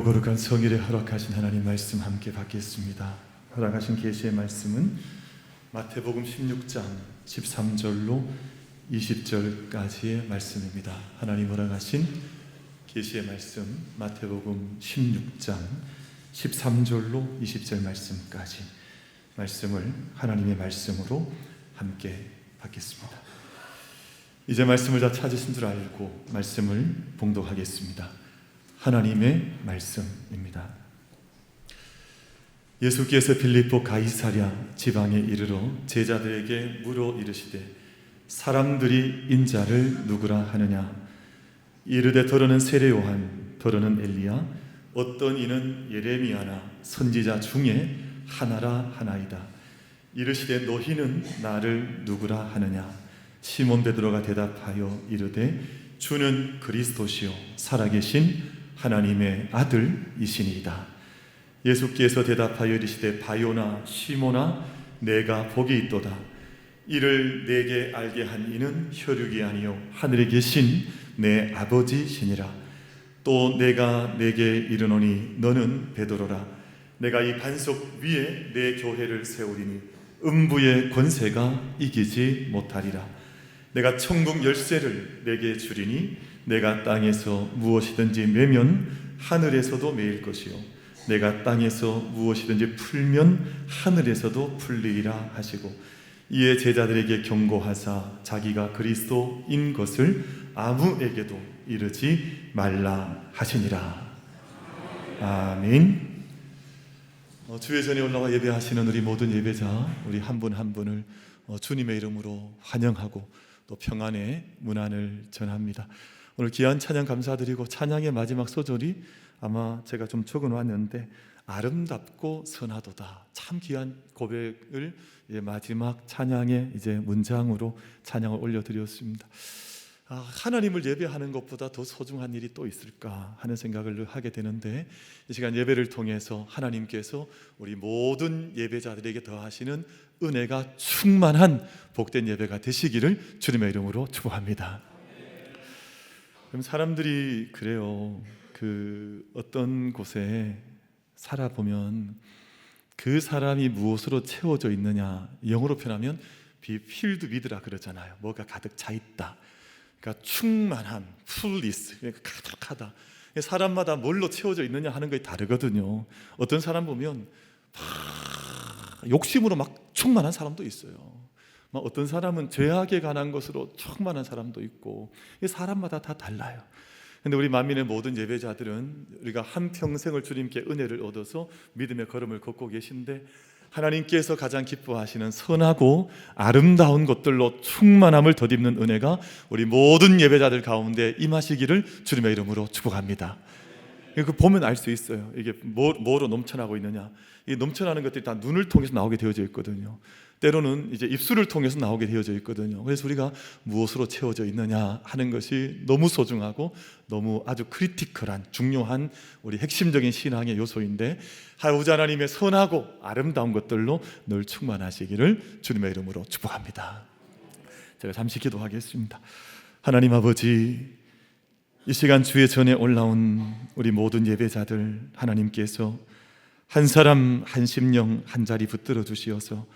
거룩한 성일에 허락하신 하나님 말씀 함께 받겠습니다. 허락하신 계시의 말씀은 마태복음 16장 13절로 20절까지의 말씀입니다. 하나님 허락하신 계시의 말씀 마태복음 16장 13절로 20절 말씀까지 말씀을 하나님의 말씀으로 함께 받겠습니다. 이제 말씀을 다 찾으신 줄 알고 말씀을 봉독하겠습니다. 하나님의 말씀입니다. 예수께서 빌립보 가이사랴 지방에 이르러 제자들에게 물어 이르시되 사람들이 인자를 누구라 하느냐? 이르되 더러는 세례 요한, 더러는 엘리야, 어떤 이는 예레미야나 선지자 중에 하나라 하나이다. 이르시되 너희는 나를 누구라 하느냐? 시몬 베드로가 대답하여 이르되 주는 그리스도시요 살아계신 하나님의 아들이시니이다. 예수께서 대답하여 이르시되 바요나 시몬아 내가 복이 있도다. 이를 내게 알게 한 이는 혈육이 아니요 하늘에 계신 내 아버지시니라. 또 내가 내게 이르노니 너는 베드로라. 내가 이 반석 위에 내 교회를 세우리니 음부의 권세가 이기지 못하리라. 내가 천국 열쇠를 내게 주리니 내가 땅에서 무엇이든지 매면 하늘에서도 매일 것이요 내가 땅에서 무엇이든지 풀면 하늘에서도 풀리리라 하시고 이에 제자들에게 경고하사 자기가 그리스도인 것을 아무에게도 이르지 말라 하시니라. 아멘. 주의 전에 올라와 예배하시는 우리 모든 예배자 우리 한 분 한 분을 주님의 이름으로 환영하고 또 평안의 문안을 전합니다. 오늘 귀한 찬양 감사드리고 찬양의 마지막 소절이 아마 제가 좀 적어놨는데 아름답고 선하도다. 참 귀한 고백을 마지막 찬양의 이제 문장으로 찬양을 올려드렸습니다. 하나님을 예배하는 것보다 더 소중한 일이 또 있을까 하는 생각을 하게 되는데 이 시간 예배를 통해서 하나님께서 우리 모든 예배자들에게 더하시는 은혜가 충만한 복된 예배가 되시기를 주님의 이름으로 축복합니다. 그럼 사람들이 그래요. 어떤 곳에 살아보면 그 사람이 무엇으로 채워져 있느냐, 영어로 표현하면 be filled with라 그러잖아요. 뭐가 가득 차 있다. 그러니까 충만함, fullness, 그러니까 가득하다. 사람마다 뭘로 채워져 있느냐 하는 것이 다르거든요. 어떤 사람 보면 욕심으로 막 충만한 사람도 있어요. 어떤 사람은 죄악에 관한 것으로 충만한 사람도 있고 사람마다 다 달라요. 그런데 우리 만민의 모든 예배자들은 우리가 한평생을 주님께 은혜를 얻어서 믿음의 걸음을 걷고 계신데 하나님께서 가장 기뻐하시는 선하고 아름다운 것들로 충만함을 덧입는 은혜가 우리 모든 예배자들 가운데 임하시기를 주님의 이름으로 축복합니다. 그 보면 알 수 있어요. 이게 뭐로 넘쳐나고 있느냐. 이 넘쳐나는 것들이 다 눈을 통해서 나오게 되어져 있거든요. 때로는 이제 입술을 통해서 나오게 되어져 있거든요. 그래서 우리가 무엇으로 채워져 있느냐 하는 것이 너무 소중하고 너무 아주 크리티컬한 중요한 우리 핵심적인 신앙의 요소인데 아버지 하나님의 선하고 아름다운 것들로 늘 충만하시기를 주님의 이름으로 축복합니다. 제가 잠시 기도하겠습니다. 하나님 아버지, 이 시간 주의 전에 올라온 우리 모든 예배자들 하나님께서 한 사람 한 심령 한 자리 붙들어 주시어서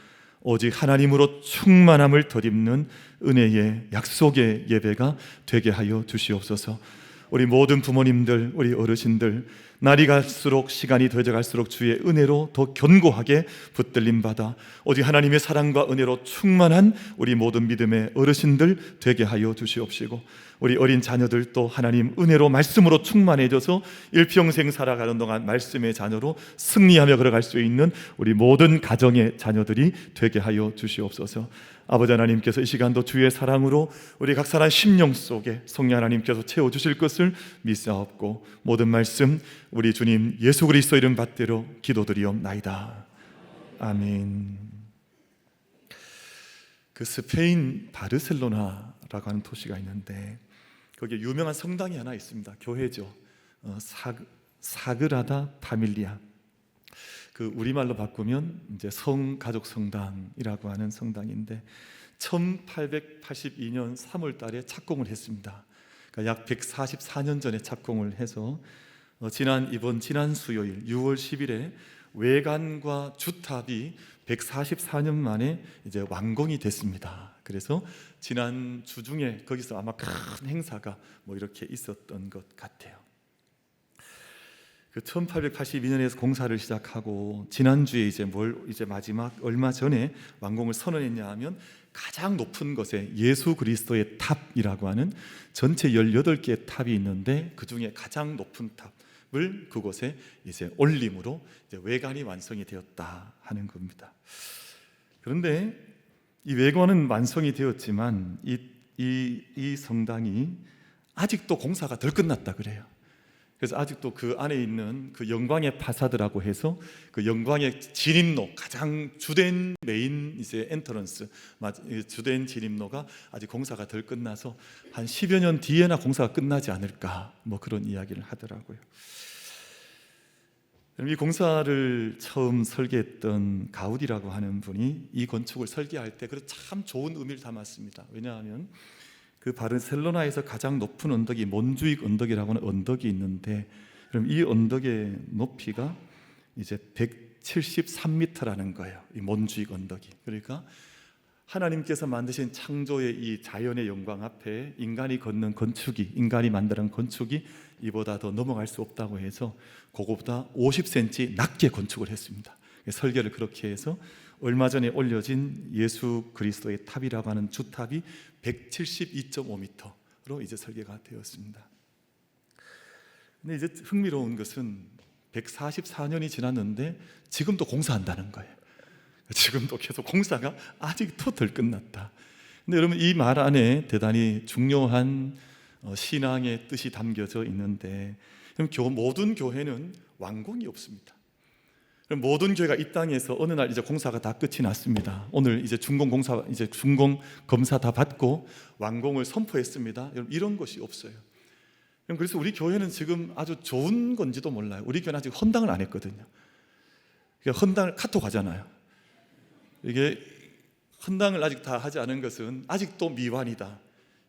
오직 하나님으로 충만함을 덧입는 은혜의 약속의 예배가 되게 하여 주시옵소서. 우리 모든 부모님들, 우리 어르신들 날이 갈수록 시간이 더해져갈수록 주의 은혜로 더 견고하게 붙들림 받아 오직 하나님의 사랑과 은혜로 충만한 우리 모든 믿음의 어르신들 되게 하여 주시옵시고 우리 어린 자녀들도 하나님 은혜로 말씀으로 충만해져서 일평생 살아가는 동안 말씀의 자녀로 승리하며 걸어갈 수 있는 우리 모든 가정의 자녀들이 되게 하여 주시옵소서. 아버지 하나님께서 이 시간도 주의 사랑으로 우리 각 사람 심령 속에 성령 하나님께서 채워주실 것을 믿사옵고 모든 말씀 우리 주님 예수 그리스도 이름 받대로 기도드리옵나이다. 아멘. 스페인 바르셀로나라고 하는 도시가 있는데 거기에 유명한 성당이 하나 있습니다. 교회죠. 사그라다 파밀리아. 우리말로 바꾸면 이제 성가족 성당이라고 하는 성당인데 1882년 3월 달에 착공을 했습니다. 그러니까 약 144년 전에 착공을 해서 지난 수요일 6월 10일에 외관과 주탑이 144년 만에 이제 완공이 됐습니다. 그래서 지난 주중에 거기서 아마 큰 행사가 뭐 이렇게 있었던 것 같아요. 그 1882년에서 공사를 시작하고 지난주에 이제 마지막 얼마 전에 완공을 선언했냐 하면 가장 높은 곳에 예수 그리스도의 탑이라고 하는 전체 18개의 탑이 있는데 그 중에 가장 높은 탑을 그곳에 이제 올림으로 이제 외관이 완성이 되었다 하는 겁니다. 그런데 이 외관은 완성이 되었지만 이 성당이 아직도 공사가 덜 끝났다 그래요. 그래서 아직도 그 안에 있는 그 영광의 파사드라고 해서 그 영광의 진입로, 가장 주된 메인 이제 엔터런스, 주된 진입로가 아직 공사가 덜 끝나서 한 10여 년 뒤에나 공사가 끝나지 않을까, 뭐 그런 이야기를 하더라고요. 이 공사를 처음 설계했던 가우디라고 하는 분이 이 건축을 설계할 때 참 좋은 의미를 담았습니다. 왜냐하면 그 바르셀로나에서 가장 높은 언덕이 몬주익 언덕이라고 하는 언덕이 있는데, 그럼 이 언덕의 높이가 이제 173m라는 거예요. 이 몬주익 언덕이. 그러니까 하나님께서 만드신 창조의 이 자연의 영광 앞에 인간이 만드는 건축이 이보다 더 넘어갈 수 없다고 해서 그거보다 50cm 낮게 건축을 했습니다. 설계를 그렇게 해서 얼마 전에 올려진 예수 그리스도의 탑이라고 하는 주탑이 172.5m로 이제 설계가 되었습니다. 근데 이제 흥미로운 것은 144년이 지났는데 지금도 공사한다는 거예요. 지금도 계속 공사가 아직도 덜 끝났다. 근데 여러분, 이 말 안에 대단히 중요한 신앙의 뜻이 담겨져 있는데, 모든 교회는 완공이 없습니다. 모든 교회가 이 땅에서 어느 날 이제 공사가 다 끝이 났습니다. 오늘 이제 준공 검사 다 받고 완공을 선포했습니다. 여러분, 이런 것이 없어요. 그래서 우리 교회는 지금 아주 좋은 건지도 몰라요. 우리 교회는 아직 헌당을 안 했거든요. 헌당을 카톡 하잖아요. 이게 헌당을 아직 다 하지 않은 것은 아직도 미완이다.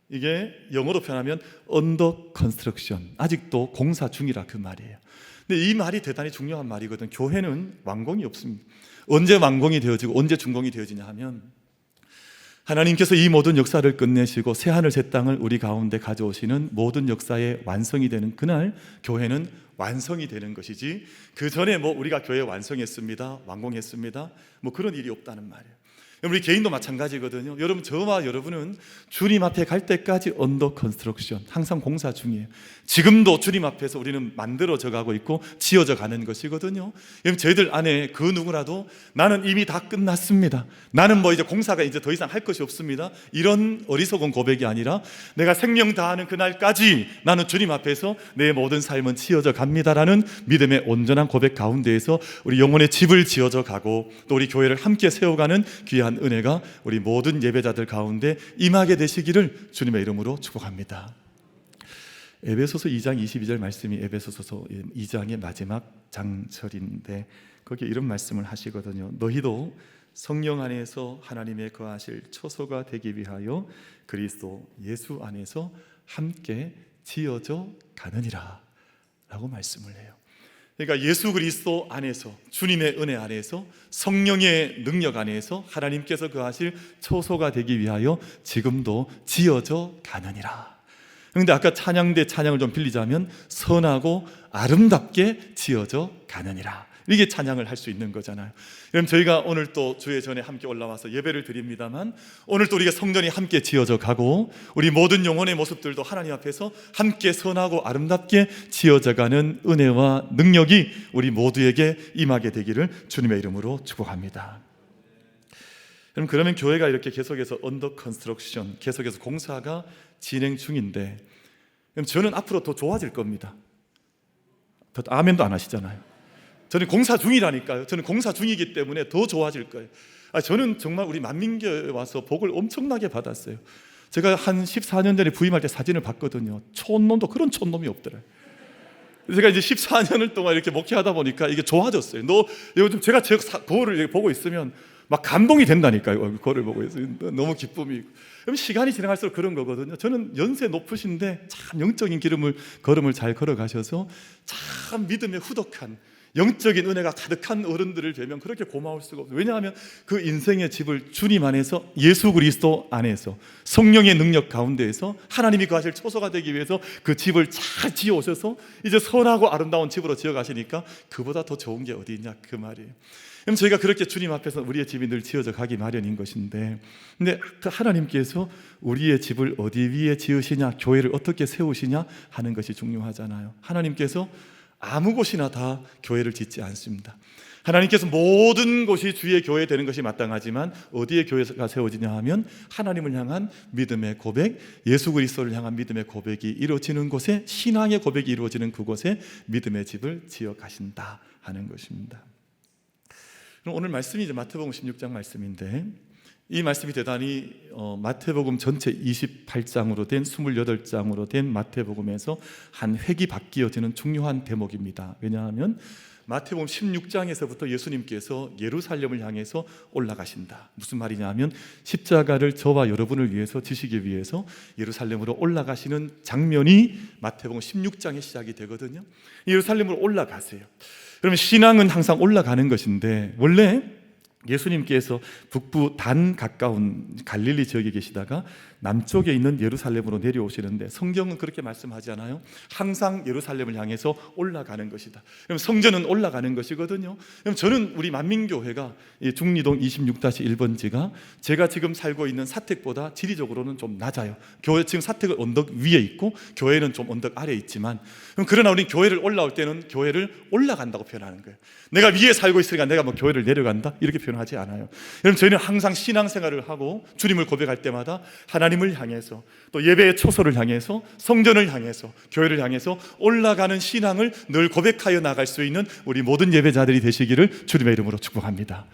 이게 영어로 표현하면 under construction, 아직도 공사 중이라 그 말이에요. 근데 이 말이 대단히 중요한 말이거든. 교회는 완공이 없습니다. 언제 완공이 되어지고 언제 준공이 되어지냐 하면, 하나님께서 이 모든 역사를 끝내시고 새하늘 새 땅을 우리 가운데 가져오시는 모든 역사의 완성이 되는 그날 교회는 완성이 되는 것이지, 그 전에 뭐 우리가 교회 완성했습니다, 완공했습니다, 뭐 그런 일이 없다는 말이에요. 우리 개인도 마찬가지거든요. 여러분, 저와 여러분은 주님 앞에 갈 때까지 언더 컨스트럭션, 항상 공사 중이에요. 지금도 주님 앞에서 우리는 만들어져 가고 있고 지어져 가는 것이거든요. 여러분, 저희들 안에 그 누구라도 나는 이미 다 끝났습니다, 나는 뭐 이제 공사가 이제 더 이상 할 것이 없습니다, 이런 어리석은 고백이 아니라 내가 생명 다하는 그날까지 나는 주님 앞에서 내 모든 삶은 지어져 갑니다라는 믿음의 온전한 고백 가운데에서 우리 영혼의 집을 지어져 가고 또 우리 교회를 함께 세워가는 귀한 은혜가 우리 모든 예배자들 가운데 임하게 되시기를 주님의 이름으로 축복합니다. 에베소서 2장 22절 말씀이 에베소서 2장의 마지막 장절인데, 거기에 이런 말씀을 하시거든요. 너희도 성령 안에서 하나님의 거하실 초소가 되기 위하여 그리스도 예수 안에서 함께 지어져 가느니라 라고 말씀을 해요. 그러니까 예수 그리스도 안에서, 주님의 은혜 안에서, 성령의 능력 안에서 하나님께서 거하실 초소가 되기 위하여 지금도 지어져 가느니라. 그런데 아까 찬양대 찬양을 좀 빌리자면 선하고 아름답게 지어져 가느니라, 이게 찬양을 할 수 있는 거잖아요. 그럼 저희가 오늘 또 주의 전에 함께 올라와서 예배를 드립니다만, 오늘 또 우리가 성전이 함께 지어져 가고 우리 모든 영혼의 모습들도 하나님 앞에서 함께 선하고 아름답게 지어져 가는 은혜와 능력이 우리 모두에게 임하게 되기를 주님의 이름으로 축복합니다. 그러면 교회가 이렇게 계속해서 언더 컨스트럭션, 계속해서 공사가 진행 중인데, 그럼 저는 앞으로 더 좋아질 겁니다. 더 아멘도 안 하시잖아요. 저는 공사 중이라니까요. 저는 공사 중이기 때문에 더 좋아질 거예요. 저는 정말 우리 만민교회에 와서 복을 엄청나게 받았어요. 제가 한 14년 전에 부임할 때 사진을 봤거든요. 촌놈도 그런 촌놈이 없더라고요. 제가 이제 14년을 동안 이렇게 목회하다 보니까 이게 좋아졌어요. 요즘 제가 저 거울을 보고 있으면 막 감동이 된다니까요. 그거를 보고 해서 너무 기쁨이 있고. 그럼 시간이 지나갈수록 그런 거거든요. 저는 연세 높으신데 참 영적인 걸음을 잘 걸어가셔서 참 믿음에 후덕한 영적인 은혜가 가득한 어른들을 뵈면 그렇게 고마울 수가 없어요. 왜냐하면 그 인생의 집을 주님 안에서, 예수 그리스도 안에서, 성령의 능력 가운데에서 하나님이 거하실 초소가 되기 위해서 그 집을 잘 지어오셔서 이제 선하고 아름다운 집으로 지어가시니까 그보다 더 좋은 게 어디 있냐 그 말이에요. 그럼 저희가 그렇게 주님 앞에서 우리의 집이 늘 지어져 가기 마련인 것인데, 근데 그 하나님께서 우리의 집을 어디 위에 지으시냐, 교회를 어떻게 세우시냐 하는 것이 중요하잖아요. 하나님께서 아무 곳이나 다 교회를 짓지 않습니다. 하나님께서 모든 곳이 주의 교회 되는 것이 마땅하지만 어디에 교회가 세워지냐 하면 하나님을 향한 믿음의 고백, 예수 그리스도를 향한 믿음의 고백이 이루어지는 곳에, 신앙의 고백이 이루어지는 그곳에 믿음의 집을 지어 가신다 하는 것입니다. 그럼 오늘 말씀이 이제 마태복음 16장 말씀인데, 이 말씀이 대단히 마태복음 전체 28장으로 된 28장으로 된 마태복음에서 한 획이 바뀌어지는 중요한 대목입니다. 왜냐하면 마태복음 16장에서부터 예수님께서 예루살렘을 향해서 올라가신다. 무슨 말이냐 하면 십자가를 저와 여러분을 위해서 지시기 위해서 예루살렘으로 올라가시는 장면이 마태복음 16장에 시작이 되거든요. 예루살렘으로 올라가세요. 그러면 신앙은 항상 올라가는 것인데, 원래 예수님께서 북부 단 가까운 갈릴리 지역에 계시다가 남쪽에 있는 예루살렘으로 내려오시는데 성경은 그렇게 말씀하지 않아요? 항상 예루살렘을 향해서 올라가는 것이다. 그럼 성전은 올라가는 것이거든요. 그럼 저는 우리 만민교회가 중리동 26-1번지가 제가 지금 살고 있는 사택보다 지리적으로는 좀 낮아요. 교회 지금 사택은 언덕 위에 있고 교회는 좀 언덕 아래에 있지만, 그러나 우리 교회를 올라올 때는 교회를 올라간다고 표현하는 거예요. 내가 위에 살고 있으니까 내가 뭐 교회를 내려간다 이렇게 표현하지 않아요. 여러분, 저희는 항상 신앙생활을 하고 주님을 고백할 때마다 하나님을 향해서, 또 예배의 초소를 향해서, 성전을 향해서, 교회를 향해서 올라가는 신앙을 늘 고백하여 나갈 수 있는 우리 모든 예배자들이 되시기를 주님의 이름으로 축복합니다.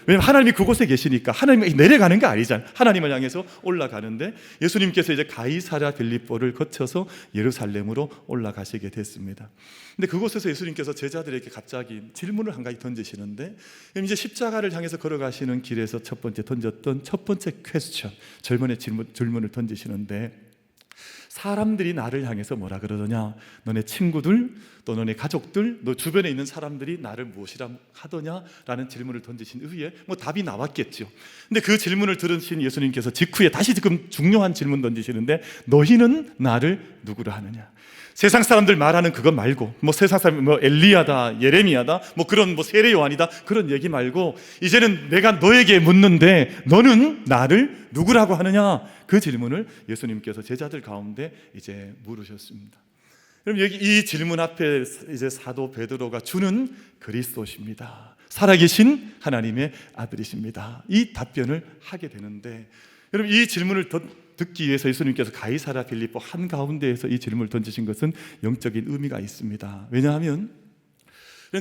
왜냐하면 하나님이 그곳에 계시니까. 하나님이 내려가는 게 아니잖아요. 하나님을 향해서 올라가는데, 예수님께서 이제 가이사랴 빌립보를 거쳐서 예루살렘으로 올라가시게 됐습니다. 근데 그곳에서 예수님께서 제자들에게 갑자기 질문을 한 가지 던지시는데, 이제 십자가를 향해서 걸어가시는 길에서 첫 번째 던졌던 첫 번째 퀘스천, 질문을 던지시는데, 사람들이 나를 향해서 뭐라 그러더냐? 너네 친구들, 또 너네 가족들, 너 주변에 있는 사람들이 나를 무엇이라 하더냐? 라는 질문을 던지신 후에 뭐 답이 나왔겠죠. 근데 그 질문을 들으신 예수님께서 직후에 다시 지금 중요한 질문 던지시는데, 너희는 나를 누구라 하느냐? 세상 사람들 말하는 그거 말고, 뭐 세상 사람 뭐 엘리야다, 예레미야다, 뭐 그런 뭐 세례 요한이다, 그런 얘기 말고 이제는 내가 너에게 묻는데 너는 나를 누구라고 하느냐? 그 질문을 예수님께서 제자들 가운데 이제 물으셨습니다. 그럼 여기 이 질문 앞에 이제 사도 베드로가 주는 그리스도십니다, 살아계신 하나님의 아들이십니다, 이 답변을 하게 되는데, 여러분, 이 질문을 듣기 위해서 예수님께서 가이사랴 빌립보 한가운데에서 이 질문을 던지신 것은 영적인 의미가 있습니다. 왜냐하면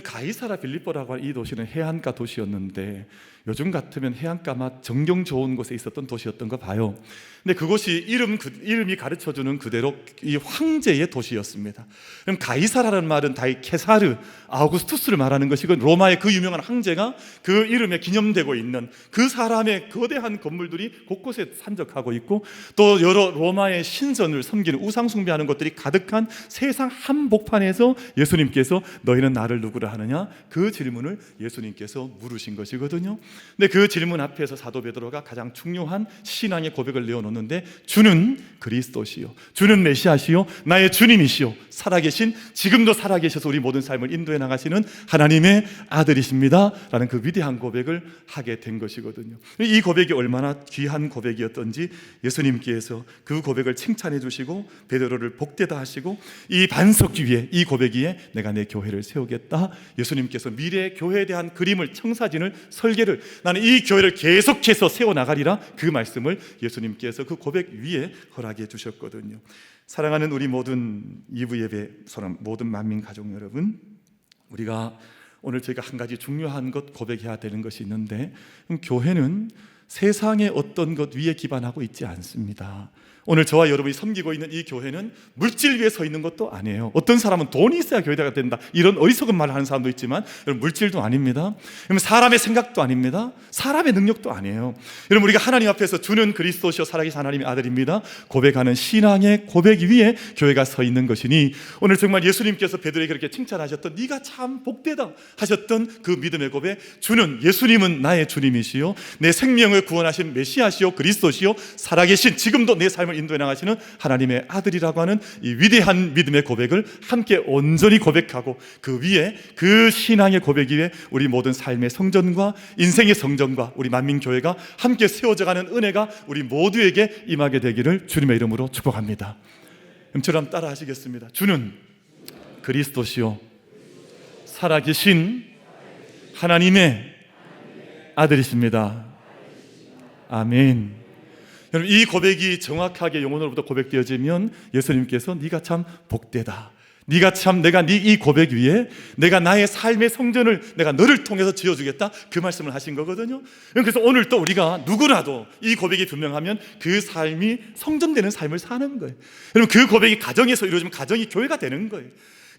가이사랴 빌립보라고 하는 이 도시는 해안가 도시였는데, 요즘 같으면 해안가만 정경 좋은 곳에 있었던 도시였던 거 봐요. 근데 그곳이 이름이 가르쳐주는 그대로 이 황제의 도시였습니다. 그럼 가이사라는 말은 다이 케사르, 아우구스투스를 말하는 것이고, 로마의 그 유명한 황제가 그 이름에 기념되고 있는 그 사람의 거대한 건물들이 곳곳에 산적하고 있고, 또 여러 로마의 신선을 섬기는 우상 숭배하는 것들이 가득한 세상 한복판에서 예수님께서 너희는 나를 누구라 하느냐? 그 질문을 예수님께서 물으신 것이거든요. 근데 그 질문 앞에서 사도 베드로가 가장 중요한 신앙의 고백을 내어놓는데, 주는 그리스도시요, 주는 메시아시요, 나의 주님이시요, 살아계신, 지금도 살아계셔서 우리 모든 삶을 인도해 나가시는 하나님의 아들이십니다 라는 그 위대한 고백을 하게 된 것이거든요. 이 고백이 얼마나 귀한 고백이었던지 예수님께서 그 고백을 칭찬해 주시고 베드로를 복되다 하시고, 이 반석 위에, 이 고백 위에 내가 내 교회를 세우겠다, 예수님께서 미래 교회에 대한 그림을, 청사진을, 설계를, 나는 이 교회를 계속해서 세워나가리라, 그 말씀을 예수님께서 그 고백 위에 허락해 주셨거든요. 사랑하는 우리 모든 2부 예배 모든 만민 가족 여러분, 우리가 오늘 저희가 한 가지 중요한 것 고백해야 되는 것이 있는데, 교회는 세상의 어떤 것 위에 기반하고 있지 않습니다. 오늘 저와 여러분이 섬기고 있는 이 교회는 물질 위에 서 있는 것도 아니에요. 어떤 사람은 돈이 있어야 교회가 된다, 이런 어리석은 말을 하는 사람도 있지만, 여러분, 물질도 아닙니다. 여러분, 사람의 생각도 아닙니다. 사람의 능력도 아니에요. 여러분, 우리가 하나님 앞에서 주는 그리스도시요 살아계신 하나님의 아들입니다 고백하는 신앙의 고백 위에 교회가 서 있는 것이니, 오늘 정말 예수님께서 베드로에게 그렇게 칭찬하셨던, 네가 참 복되다 하셨던 그 믿음의 고백, 주는 예수님은 나의 주님이시요 내 생명을 구원하신 메시아시요 그리스도시요 살아계신, 지금도 내 삶을 인도해 나가시는 하나님의 아들이라고 하는 이 위대한 믿음의 고백을 함께 온전히 고백하고, 그 위에, 그 신앙의 고백 위에 우리 모든 삶의 성전과 인생의 성전과 우리 만민교회가 함께 세워져가는 은혜가 우리 모두에게 임하게 되기를 주님의 이름으로 축복합니다. 저랑 따라 하시겠습니다. 주는 그리스도시요 살아계신 하나님의 아들이십니다. 아멘. 여러분, 이 고백이 정확하게 영혼으로부터 고백되어지면 예수님께서 네가 참 복되다, 네가 참, 내가 이 고백 위에 내가 나의 삶의 성전을 내가 너를 통해서 지어주겠다, 그 말씀을 하신 거거든요. 그래서 오늘 또 우리가 누구라도 이 고백이 분명하면 그 삶이 성전되는 삶을 사는 거예요. 여러분, 그 고백이 가정에서 이루어지면 가정이 교회가 되는 거예요.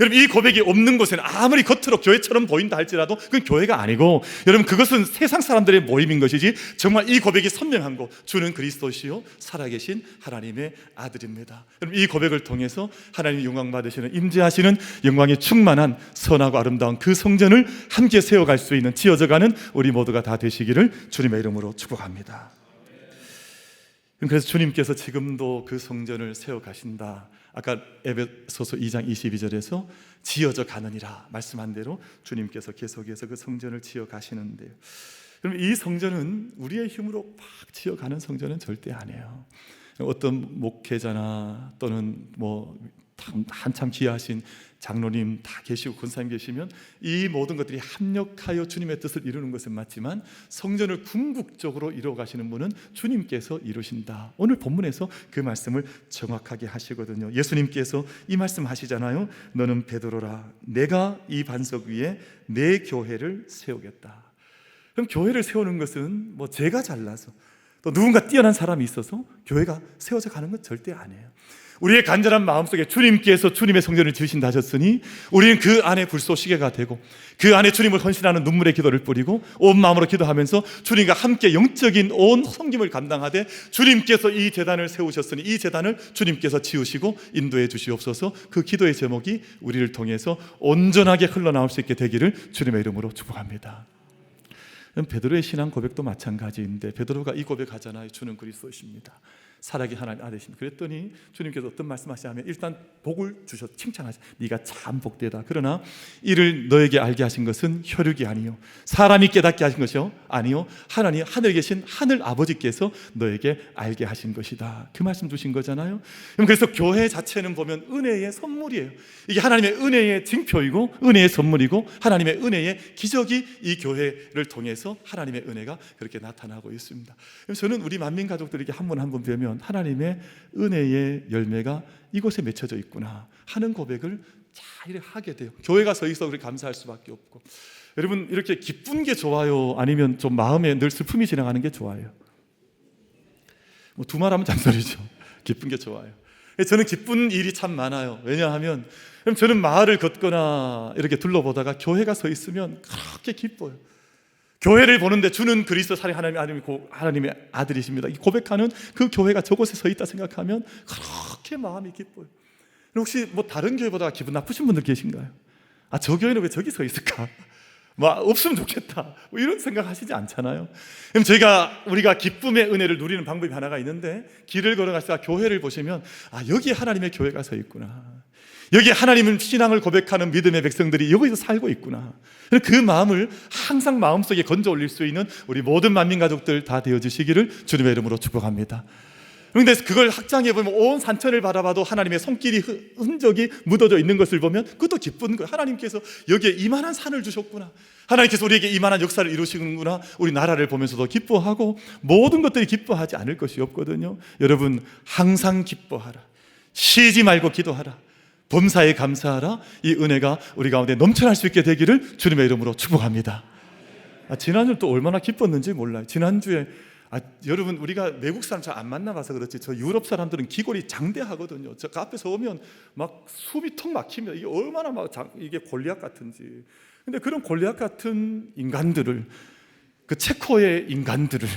여러분, 이 고백이 없는 곳에는 아무리 겉으로 교회처럼 보인다 할지라도 그건 교회가 아니고, 여러분, 그것은 세상 사람들의 모임인 것이지, 정말 이 고백이 선명한 곳, 주는 그리스도시요 살아계신 하나님의 아들입니다. 여러분, 이 고백을 통해서 하나님 영광 받으시는, 임재하시는 영광이 충만한 선하고 아름다운 그 성전을 함께 세워갈 수 있는, 지어져가는 우리 모두가 다 되시기를 주님의 이름으로 축복합니다. 그래서 주님께서 지금도 그 성전을 세워가신다. 아까 에베소서 2장 22절에서 지어져 가느니라 말씀한 대로 주님께서 계속해서 그 성전을 지어 가시는데요. 그럼 이 성전은 우리의 힘으로 막 지어가는 성전은 절대 아니에요. 어떤 목회자나 또는 한참 귀하신 장로님 다 계시고 권사님 계시면 이 모든 것들이 합력하여 주님의 뜻을 이루는 것은 맞지만, 성전을 궁극적으로 이루어 가시는 분은 주님께서 이루신다. 오늘 본문에서 그 말씀을 정확하게 하시거든요. 예수님께서 이 말씀 하시잖아요. 너는 베드로라, 내가 이 반석 위에 내 교회를 세우겠다. 그럼 교회를 세우는 것은 제가 잘나서 또 누군가 뛰어난 사람이 있어서 교회가 세워져 가는 건 절대 아니에요. 우리의 간절한 마음속에 주님께서 주님의 성전을 지으신다 하셨으니, 우리는 그 안에 불쏘시개가 되고 그 안에 주님을 헌신하는 눈물의 기도를 뿌리고 온 마음으로 기도하면서 주님과 함께 영적인 온 섬김을 감당하되, 주님께서 이 제단을 세우셨으니 이 제단을 주님께서 지으시고 인도해 주시옵소서. 그 기도의 제목이 우리를 통해서 온전하게 흘러나올 수 있게 되기를 주님의 이름으로 축복합니다. 베드로의 신앙 고백도 마찬가지인데, 베드로가 이 고백하잖아요. 주는 그리스도이십니다. 살아계신 하나님 아들이십니다. 그랬더니 주님께서 어떤 말씀하시냐면, 일단 복을 주셔 칭찬하시, 네가 참 복되다. 그러나 이를 너에게 알게 하신 것은 혈육이 아니요 사람이 깨닫게 하신 것이요 아니요 하나님, 하늘에 계신 하늘 아버지께서 너에게 알게 하신 것이다. 그 말씀 주신 거잖아요. 그래서 교회 자체는 보면 은혜의 선물이에요. 이게 하나님의 은혜의 징표이고 은혜의 선물이고 하나님의 은혜의 기적이 이 교회를 통해서 하나님의 은혜가 그렇게 나타나고 있습니다. 그래서 저는 우리 만민 가족들에게 한 분 한 분 뵈면 하나님의 은혜의 열매가 이곳에 맺혀져 있구나 하는 고백을 잘 하게 돼요. 교회 가서 있어 그렇게 감사할 수밖에 없고. 여러분, 이렇게 기쁜 게 좋아요, 아니면 좀 마음에 늘 슬픔이 지나가는 게 좋아요? 두 말하면 잔소리죠. 기쁜 게 좋아요. 저는 기쁜 일이 참 많아요. 왜냐하면 저는 마을을 걷거나 이렇게 둘러보다가 교회가 서 있으면 그렇게 기뻐요. 교회를 보는데 주는 그리스도 살인 하나님의 아들이십니다. 고백하는 그 교회가 저곳에 서 있다 생각하면 그렇게 마음이 기뻐요. 혹시 다른 교회보다 기분 나쁘신 분들 계신가요? 저 교회는 왜 저기 서 있을까? 없으면 좋겠다. 이런 생각 하시지 않잖아요. 그럼 우리가 기쁨의 은혜를 누리는 방법이 하나가 있는데, 길을 걸어가시다가 교회를 보시면 여기에 하나님의 교회가 서 있구나. 여기에 하나님은 신앙을 고백하는 믿음의 백성들이 여기서 살고 있구나. 그 마음을 항상 마음속에 건져 올릴 수 있는 우리 모든 만민 가족들 다 되어주시기를 주님의 이름으로 축복합니다. 그런데 그걸 확장해 보면 온 산천을 바라봐도 하나님의 손길이 흔적이 묻어져 있는 것을 보면 그것도 기쁜 거예요. 하나님께서 여기에 이만한 산을 주셨구나. 하나님께서 우리에게 이만한 역사를 이루시는구나. 우리 나라를 보면서도 기뻐하고, 모든 것들이 기뻐하지 않을 것이 없거든요. 여러분, 항상 기뻐하라. 쉬지 말고 기도하라. 범사에 감사하라. 이 은혜가 우리 가운데 넘쳐날 수 있게 되기를 주님의 이름으로 축복합니다. 지난주 또 얼마나 기뻤는지 몰라요. 지난주에 여러분 우리가 외국 사람 잘 안 만나봐서 그렇지 저 유럽 사람들은 기골이 장대하거든요. 저 앞에서 오면 막 숨이 턱 막힙니다. 이게 얼마나 이게 골리앗 같은지. 근데 그런 골리앗 같은 인간들을, 그 체코의 인간들을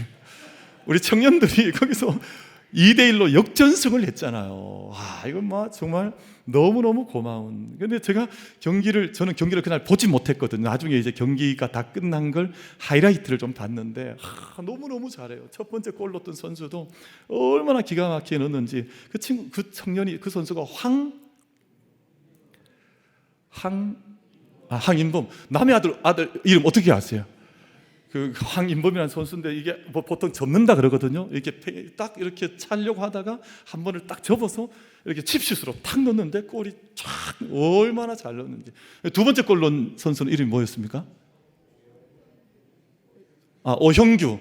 우리 청년들이 거기서 2대1로 역전승을 했잖아요. 이건 정말 너무너무 고마운. 근데 저는 경기를 그날 보지 못했거든요. 나중에 이제 경기가 다 끝난 걸 하이라이트를 좀 봤는데 너무너무 잘해요. 첫 번째 골 넣었던 선수도 얼마나 기가 막히게 넣었는지. 그 청년이, 그 선수가 황인범. 남의 아들 이름 어떻게 아세요? 그 황인범이라는 선수인데 이게 보통 접는다 그러거든요. 이렇게 딱 이렇게 차려고 하다가 한 번을 딱 접어서 이렇게 칩슛으로 탁 넣는데 골이 쫙 얼마나 잘 넣었는지. 두 번째 골 넣은 선수는 이름이 뭐였습니까? 오형규.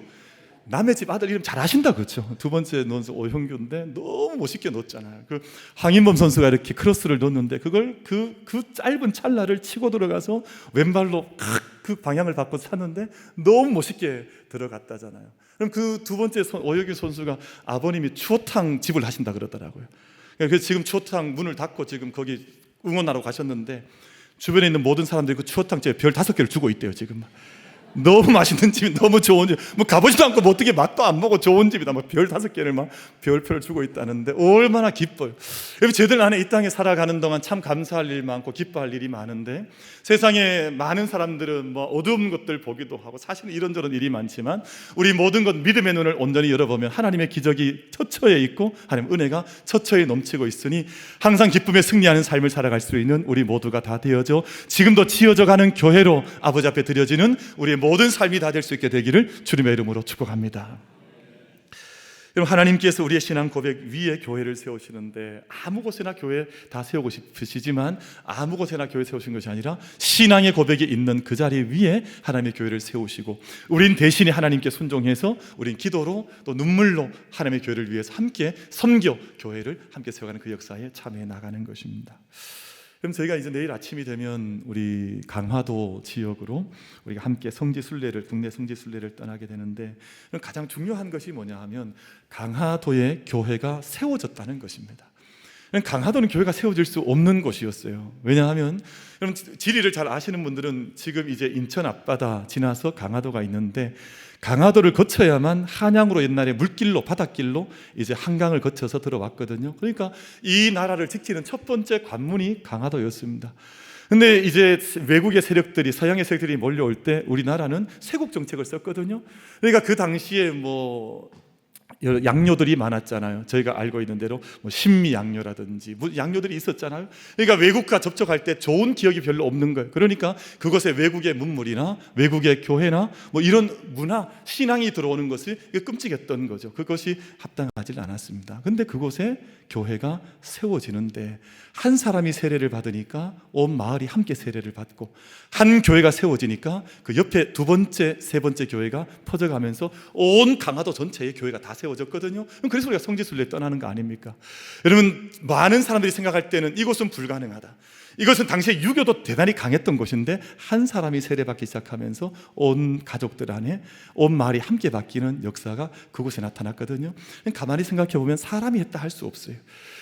남의 집 아들 이름 잘 아신다 그렇죠? 두 번째 넣은 선수 오형규인데 너무 멋있게 넣었잖아요. 그 황인범 선수가 이렇게 크로스를 넣었는데 그걸 그 짧은 찰나를 치고 들어가서 왼발로 그 방향을 바꿔 찼는데 너무 멋있게 들어갔다잖아요. 그럼 그 두 번째 오형규 선수가 아버님이 추어탕 집을 하신다 그러더라고요. 그래서 지금 추어탕 문을 닫고 지금 거기 응원하러 가셨는데 주변에 있는 모든 사람들이 그 추어탕 집에 별 5개를 주고 있대요 지금. 너무 맛있는 집이, 너무 좋은 집, 가보지도 않고 어떻게 맛도 안 보고 좋은 집이다, 별 5개를 별표를 주고 있다는데 얼마나 기뻐요. 여러분, 저희들 안에 이 땅에 살아가는 동안 참 감사할 일 많고 기뻐할 일이 많은데 세상에 많은 사람들은 어두운 것들 보기도 하고 사실은 이런저런 일이 많지만 우리 모든 것 믿음의 눈을 온전히 열어보면 하나님의 기적이 처처에 있고 하나님 은혜가 처처에 넘치고 있으니 항상 기쁨에 승리하는 삶을 살아갈 수 있는 우리 모두가 다 되어져 지금도 지어져 가는 교회로 아버지 앞에 드려지는 우리의 모든 삶이 다 될 수 있게 되기를 주님의 이름으로 축복합니다. 여러분, 하나님께서 우리의 신앙 고백 위에 교회를 세우시는데 아무 곳에나 교회 다 세우고 싶으시지만 아무 곳에나 교회 세우신 것이 아니라 신앙의 고백이 있는 그 자리 위에 하나님의 교회를 세우시고 우린 대신에 하나님께 순종해서 우린 기도로 또 눈물로 하나님의 교회를 위해서 함께 섬겨 교회를 함께 세워가는 그 역사에 참여해 나가는 것입니다. 그럼 저희가 이제 내일 아침이 되면 우리 강화도 지역으로 우리가 함께 국내 성지순례를 떠나게 되는데 가장 중요한 것이 뭐냐 하면 강화도에 교회가 세워졌다는 것입니다. 강화도는 교회가 세워질 수 없는 곳이었어요. 왜냐하면 여러분 지리를 잘 아시는 분들은 지금 이제 인천 앞바다 지나서 강화도가 있는데 강화도를 거쳐야만 한양으로 옛날에 물길로 바닷길로 이제 한강을 거쳐서 들어왔거든요. 그러니까 이 나라를 지키는 첫 번째 관문이 강화도였습니다. 근데 이제 외국의 세력들이 서양의 세력들이 몰려올 때 우리나라는 쇄국 정책을 썼거든요. 그러니까 그 당시에 양료들이 많았잖아요. 저희가 알고 있는 대로 신미 양료라든지 양료들이 있었잖아요. 그러니까 외국과 접촉할 때 좋은 기억이 별로 없는 거예요. 그러니까 그곳에 외국의 문물이나 외국의 교회나 이런 문화, 신앙이 들어오는 것이 끔찍했던 거죠. 그것이 합당하지 않았습니다. 근데 그곳에 교회가 세워지는데 한 사람이 세례를 받으니까 온 마을이 함께 세례를 받고 한 교회가 세워지니까 그 옆에 두 번째, 세 번째 교회가 퍼져가면서 온 강화도 전체의 교회가 다 세워졌거든요. 그래서 우리가 성지순례 떠나는 거 아닙니까? 여러분, 많은 사람들이 생각할 때는 이것은 불가능하다. 이것은 당시에 유교도 대단히 강했던 곳인데 한 사람이 세례받기 시작하면서 온 가족들 안에 온 마을이 함께 바뀌는 역사가 그곳에 나타났거든요. 가만히 생각해 보면 사람이 했다 할 수 없어요.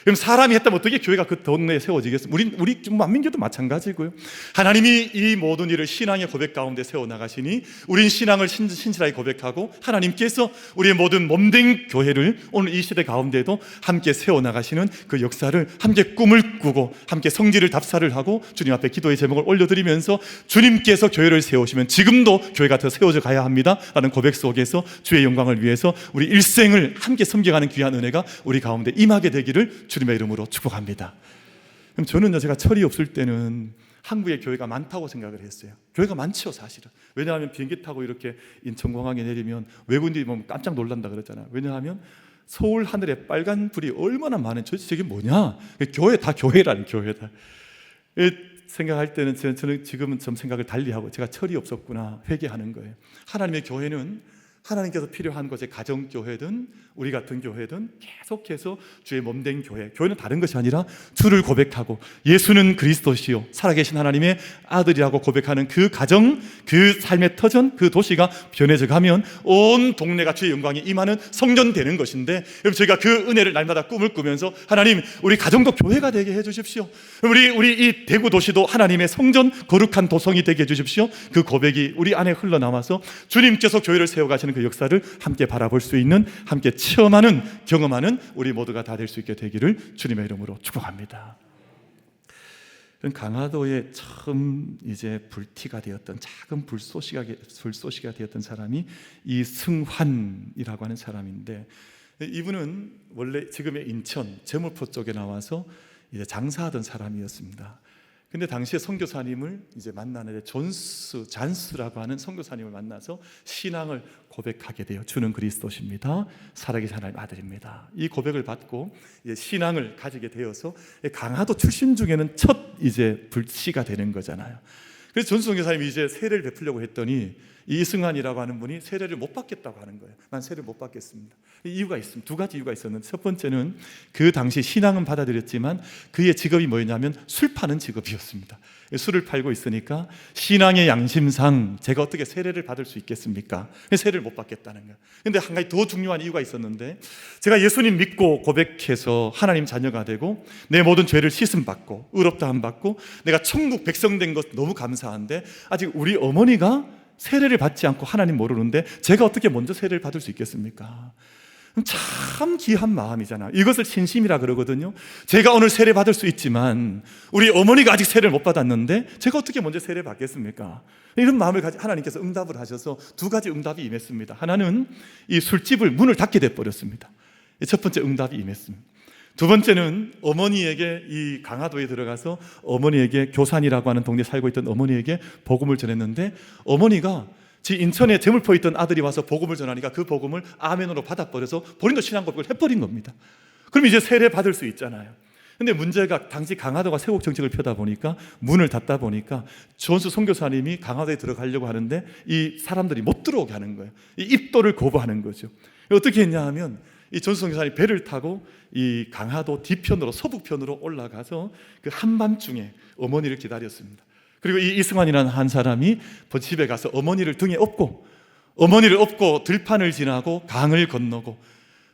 그럼 사람이 했다면 어떻게 교회가 그 동네에 세워지겠습니까? 우리 만민교도 마찬가지고요. 하나님이 이 모든 일을 신앙의 고백 가운데 세워나가시니 우린 신앙을 신실하게 고백하고 하나님께서 우리의 모든 몸된 교회를 오늘 이 시대 가운데에도 함께 세워나가시는 그 역사를 함께 꿈을 꾸고 함께 성지를 답사를 하고 주님 앞에 기도의 제목을 올려드리면서 주님께서 교회를 세우시면 지금도 교회가 더 세워져 가야 합니다 라는 고백 속에서 주의 영광을 위해서 우리 일생을 함께 섬겨가는 귀한 은혜가 우리 가운데 임하게 되기를 주님의 이름으로 축복합니다. 그럼 저는요, 제가 철이 없을 때는 한국에 교회가 많다고 생각을 했어요. 교회가 많죠, 사실은. 왜냐하면 비행기 타고 이렇게 인천공항에 내리면 외국인들이 보면 깜짝 놀란다 그러잖아요. 왜냐하면 서울 하늘에 빨간 불이 얼마나 많은지 저게 뭐냐? 교회 다 교회라는 교회다. 생각할 때는 저는 지금은 좀 생각을 달리하고 제가 철이 없었구나 회개하는 거예요. 하나님의 교회는 하나님께서 필요한 곳에 가정교회든 우리 같은 교회든 계속해서 주의 몸된 교회, 교회는 다른 것이 아니라 주를 고백하고 예수는 그리스도시요 살아계신 하나님의 아들이라고 고백하는 그 가정, 그 삶의 터전, 그 도시가 변해져 가면 온 동네가 주의 영광이 임하는 성전 되는 것인데, 여러분 저희가 그 은혜를 날마다 꿈을 꾸면서 하나님 우리 가정도 교회가 되게 해주십시오, 우리 이 대구 도시도 하나님의 성전 거룩한 도성이 되게 해주십시오, 그 고백이 우리 안에 흘러나와서 주님께서 교회를 세워가시는 그 역사를 함께 바라볼 수 있는, 함께 체험하는, 경험하는 우리 모두가 다 될 수 있게 되기를 주님의 이름으로 축복합니다. 강화도에 처음 이제 불티가 되었던, 작은 불쏘시가 되었던 사람이 이승환이라고 하는 사람인데, 이분은 원래 지금의 인천 제물포 쪽에 나와서 이제 장사하던 사람이었습니다. 근데 당시에 선교사님을 이제 만나는데 잔스라고 하는 선교사님을 만나서 신앙을 고백하게 돼요. 주는 그리스도십니다. 살아계신 하나님 아들입니다. 이 고백을 받고 이제 신앙을 가지게 되어서 강화도 출신 중에는 첫 이제 불씨가 되는 거잖아요. 그래서 전수 선교사님이 이제 세례를 베풀려고 했더니 이승환이라고 하는 분이 세례를 못 받겠다고 하는 거예요. 난 세례를 못 받겠습니다. 이유가 있습니다. 두 가지 이유가 있었는데, 첫 번째는 그 당시 신앙은 받아들였지만 그의 직업이 뭐였냐면 술 파는 직업이었습니다. 술을 팔고 있으니까 신앙의 양심상 제가 어떻게 세례를 받을 수 있겠습니까? 세례를 못 받겠다는 거예요. 근데 한 가지 더 중요한 이유가 있었는데, 제가 예수님 믿고 고백해서 하나님 자녀가 되고 내 모든 죄를 씻음받고 의롭다함 받고 내가 천국 백성 된 것 너무 감사한데, 아직 우리 어머니가 세례를 받지 않고 하나님 모르는데 제가 어떻게 먼저 세례를 받을 수 있겠습니까? 참 귀한 마음이잖아요. 이것을 신심이라 그러거든요. 제가 오늘 세례 받을 수 있지만 우리 어머니가 아직 세례를 못 받았는데 제가 어떻게 먼저 세례 받겠습니까? 이런 마음을 가지고 하나님께서 응답을 하셔서 두 가지 응답이 임했습니다. 하나는 이 술집을 문을 닫게 돼버렸습니다. 첫 번째 응답이 임했습니다. 두 번째는 어머니에게, 이 강화도에 들어가서 어머니에게, 교산이라고 하는 동네에 살고 있던 어머니에게 복음을 전했는데, 어머니가 인천에 제물포에 있던 아들이 와서 복음을 전하니까 그 복음을 아멘으로 받아버려서 본인도 신앙 고백을 해버린 겁니다. 그럼 이제 세례 받을 수 있잖아요. 근데 문제가 당시 강화도가 세곡 정책을 펴다 보니까, 문을 닫다 보니까 전수 선교사님이 강화도에 들어가려고 하는데 이 사람들이 못 들어오게 하는 거예요. 이 입도를 거부하는 거죠. 어떻게 했냐 하면, 이 전수 선교사님이 배를 타고 이 강화도 뒤편으로, 서북편으로 올라가서 그 한밤중에 어머니를 기다렸습니다. 그리고 이 이승환이라는 한 사람이 집에 가서 어머니를 등에 업고 들판을 지나고 강을 건너고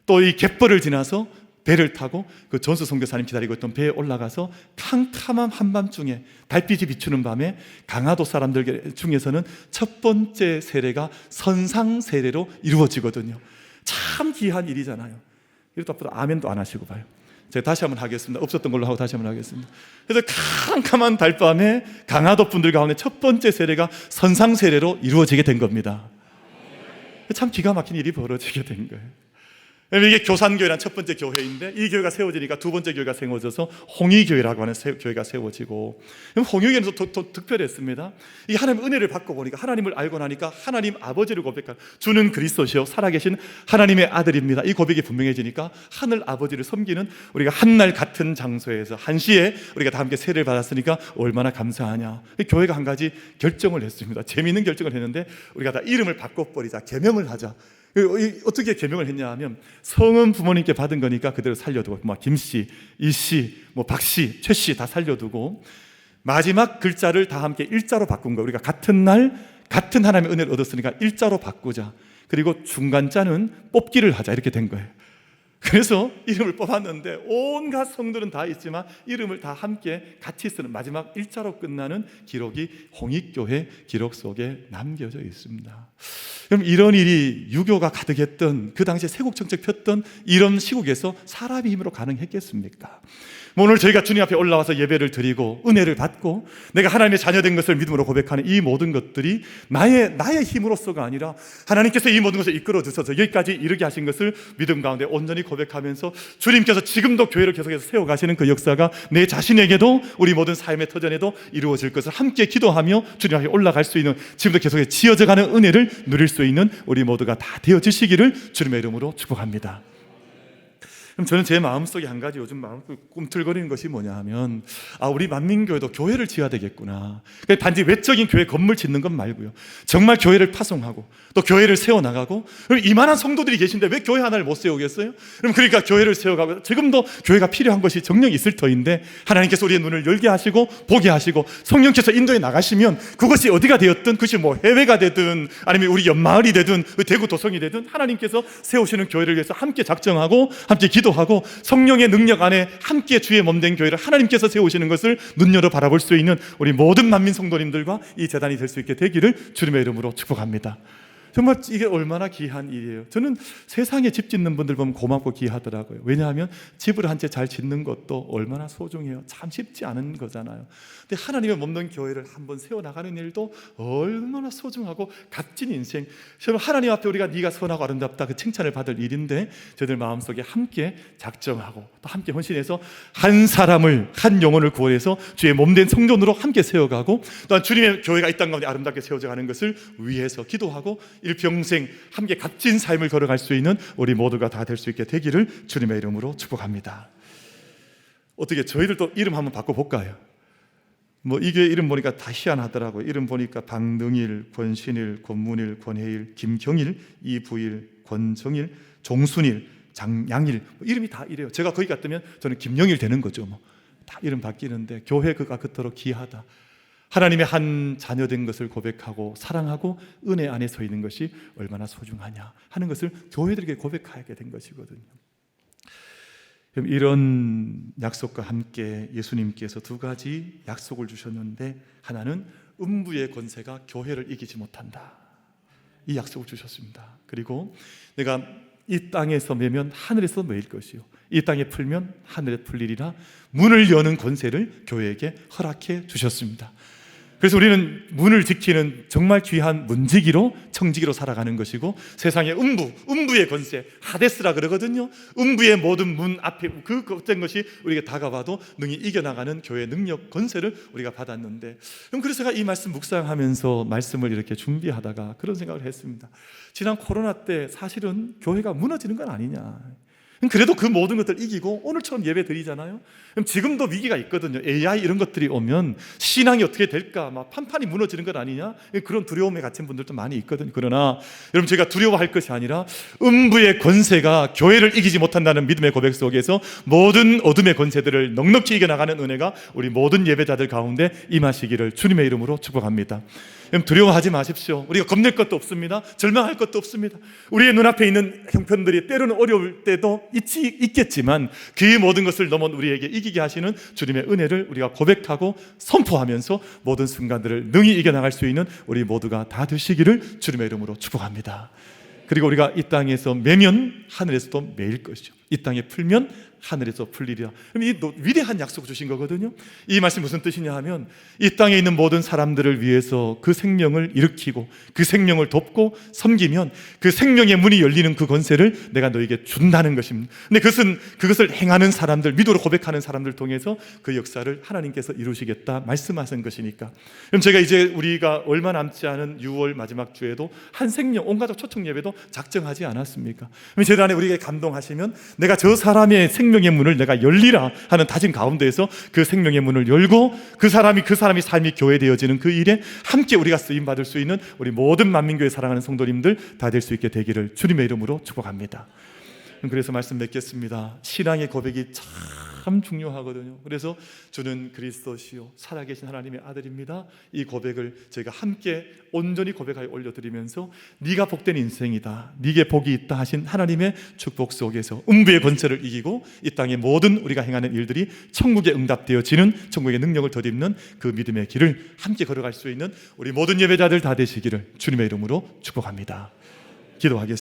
또 이 갯벌을 지나서 배를 타고 그 전수 선교사님 기다리고 있던 배에 올라가서 캄캄한 한밤중에 달빛이 비추는 밤에 강화도 사람들 중에서는 첫 번째 세례가 선상 세례로 이루어지거든요. 참 귀한 일이잖아요. 이러다 보다 아멘도 안 하시고 봐요. 제가 다시 한번 하겠습니다. 없었던 걸로 하고 다시 한번 하겠습니다. 그래서 캄캄한 달밤에 강화도 분들 가운데 첫 번째 세례가 선상 세례로 이루어지게 된 겁니다. 참 기가 막힌 일이 벌어지게 된 거예요. 이게 교산교회란 첫 번째 교회인데, 이 교회가 세워지니까 두 번째 교회가 세워져서 홍의교회라고 하는 교회가 세워지고, 홍의교회는 더 특별했습니다. 이 하나님의 은혜를 받고 보니까, 하나님을 알고 나니까 하나님 아버지를 고백한, 주는 그리스도시요 살아계신 하나님의 아들입니다. 이 고백이 분명해지니까 하늘 아버지를 섬기는, 우리가 한날 같은 장소에서 한시에 우리가 다 함께 세례를 받았으니까 얼마나 감사하냐. 교회가 한 가지 결정을 했습니다. 재미있는 결정을 했는데, 우리가 다 이름을 바꿔버리자, 계명을 하자. 어떻게 개명을 했냐 하면, 성은 부모님께 받은 거니까 그대로 살려두고, 김씨, 이씨, 박씨, 최씨 다 살려두고 마지막 글자를 다 함께 일자로 바꾼 거예요. 우리가 같은 날 같은 하나님의 은혜를 얻었으니까 일자로 바꾸자. 그리고 중간자는 뽑기를 하자, 이렇게 된 거예요. 그래서 이름을 뽑았는데 온갖 성들은 다 있지만 이름을 다 함께 같이 쓰는 마지막 일자로 끝나는 기록이 홍익교회 기록 속에 남겨져 있습니다. 그럼 이런 일이 유교가 가득했던 그 당시에 세국정책 폈던 이런 시국에서 사람의 힘으로 가능했겠습니까? 오늘 저희가 주님 앞에 올라와서 예배를 드리고 은혜를 받고 내가 하나님의 자녀된 것을 믿음으로 고백하는 이 모든 것들이 나의 힘으로서가 아니라 하나님께서 이 모든 것을 이끌어 주셔서 여기까지 이르게 하신 것을 믿음 가운데 온전히 고백하면서 주님께서 지금도 교회를 계속해서 세워가시는 그 역사가 내 자신에게도 우리 모든 삶의 터전에도 이루어질 것을 함께 기도하며 주님 앞에 올라갈 수 있는, 지금도 계속해서 지어져가는 은혜를 누릴 수 있는 우리 모두가 다 되어지시기를 주님의 이름으로 축복합니다. 그럼 저는 제 마음속에 한 가지 요즘 마음속에 꿈틀거리는 것이 뭐냐 하면, 우리 만민교회도 교회를 지어야 되겠구나. 그러니까 단지 외적인 교회 건물 짓는 것 말고요, 정말 교회를 파송하고 또 교회를 세워나가고, 그럼 이만한 성도들이 계신데 왜 교회 하나를 못 세우겠어요? 그러니까 교회를 세워가고, 지금도 교회가 필요한 것이 정녕 있을 터인데 하나님께서 우리의 눈을 열게 하시고 보게 하시고 성령께서 인도해 나가시면 그것이 어디가 되었든, 그것이 뭐 해외가 되든 아니면 우리 옆마을이 되든 대구 도성이 되든 하나님께서 세우시는 교회를 위해서 함께 작정하고 함께 기도하고 성령의 능력 안에 함께 주의 몸된 교회를 하나님께서 세우시는 것을 눈여겨 바라볼 수 있는 우리 모든 만민 성도님들과 이 재단이 될 수 있게 되기를 주님의 이름으로 축복합니다. 정말 이게 얼마나 귀한 일이에요. 저는 세상에 집 짓는 분들 보면 고맙고 귀하더라고요. 왜냐하면 집을 한 채 잘 짓는 것도 얼마나 소중해요. 참 쉽지 않은 거잖아요. 근데 하나님의 몸된 교회를 한번 세워나가는 일도 얼마나 소중하고 값진 인생, 하나님 앞에 우리가 네가 선하고 아름답다 그 칭찬을 받을 일인데, 저희들 마음속에 함께 작정하고 또 함께 헌신해서 한 사람을, 한 영혼을 구원해서 주의 몸된 성전으로 함께 세워가고, 또한 주님의 교회가 이 땅 가운데 아름답게 세워져 가는 것을 위해서 기도하고 일평생 함께 값진 삶을 걸어갈 수 있는 우리 모두가 다 될 수 있게 되기를 주님의 이름으로 축복합니다. 어떻게 저희들도 이름 한번 바꿔볼까요? 이 교회 이름 보니까 다 희한하더라고요. 이름 보니까 방등일, 권신일, 권문일, 권혜일, 김경일, 이부일, 권정일, 종순일, 장양일, 이름이 다 이래요. 제가 거기 갔다면 저는 김영일 되는 거죠. 다 이름 바뀌는데 교회 그가 그토록 귀하다, 하나님의 한 자녀된 것을 고백하고 사랑하고 은혜 안에 서 있는 것이 얼마나 소중하냐 하는 것을 교회들에게 고백하게 된 것이거든요. 이런 약속과 함께 예수님께서 두 가지 약속을 주셨는데, 하나는 음부의 권세가 교회를 이기지 못한다, 이 약속을 주셨습니다. 그리고 내가 이 땅에서 매면 하늘에서 매일 것이요, 이 땅에 풀면 하늘에 풀리리라, 문을 여는 권세를 교회에게 허락해 주셨습니다. 그래서 우리는 문을 지키는 정말 귀한 문지기로, 청지기로 살아가는 것이고, 세상의 음부의 권세, 하데스라 그러거든요. 음부의 모든 문 앞에 그 어떤 것이 우리에게 다가와도 능히 이겨나가는 교회의 능력, 권세를 우리가 받았는데, 그래서 제가 이 말씀 묵상하면서 말씀을 이렇게 준비하다가 그런 생각을 했습니다. 지난 코로나 때 사실은 교회가 무너지는 건 아니냐, 그래도 그 모든 것들 이기고 오늘처럼 예배 드리잖아요. 그럼 지금도 위기가 있거든요. AI 이런 것들이 오면 신앙이 어떻게 될까, 판판이 무너지는 것 아니냐, 그런 두려움에 갇힌 분들도 많이 있거든요. 그러나 여러분, 제가 두려워할 것이 아니라 음부의 권세가 교회를 이기지 못한다는 믿음의 고백 속에서 모든 어둠의 권세들을 넉넉히 이겨나가는 은혜가 우리 모든 예배자들 가운데 임하시기를 주님의 이름으로 축복합니다. 두려워하지 마십시오. 우리가 겁낼 것도 없습니다. 절망할 것도 없습니다. 우리의 눈앞에 있는 형편들이 때로는 어려울 때도 있겠지만 그 모든 것을 넘어 우리에게 이기게 하시는 주님의 은혜를 우리가 고백하고 선포하면서 모든 순간들을 능히 이겨나갈 수 있는 우리 모두가 다 되시기를 주님의 이름으로 축복합니다. 그리고 우리가 이 땅에서 매면 하늘에서도 매일 것이죠. 이 땅에 풀면 하늘에서 풀리리라. 그럼 이 위대한 약속을 주신 거거든요. 이 말씀이 무슨 뜻이냐 하면, 이 땅에 있는 모든 사람들을 위해서 그 생명을 일으키고 그 생명을 돕고 섬기면 그 생명의 문이 열리는 그 권세를 내가 너에게 준다는 것입니다. 근데 그것을 행하는 사람들, 믿음으로 고백하는 사람들 통해서 그 역사를 하나님께서 이루시겠다 말씀하신 것이니까. 그럼 제가 이제 우리가 얼마 남지 않은 6월 마지막 주에도 한 생명 온가족 초청 예배도 작정하지 않았습니까? 그럼 재단에 우리에게 감동하시면 내가 저 사람의 생명의 문을 내가 열리라 하는 다짐 가운데에서 그 생명의 문을 열고 그 사람이 삶이 교회되어지는 그 일에 함께 우리가 쓰임받을 수 있는 우리 모든 만민교회 사랑하는 성도님들 다 될 수 있게 되기를 주님의 이름으로 축복합니다. 그래서 말씀 맺겠습니다. 신앙의 고백이 참 중요하거든요. 그래서 주는 그리스도시요 살아계신 하나님의 아들입니다. 이 고백을 저희가 함께 온전히 고백하여 올려드리면서 네가 복된 인생이다, 네게 복이 있다 하신 하나님의 축복 속에서 음부의 권세를 이기고 이 땅의 모든 우리가 행하는 일들이 천국에 응답되어지는, 천국의 능력을 덧입는 그 믿음의 길을 함께 걸어갈 수 있는 우리 모든 예배자들 다 되시기를 주님의 이름으로 축복합니다. 기도하겠습니다.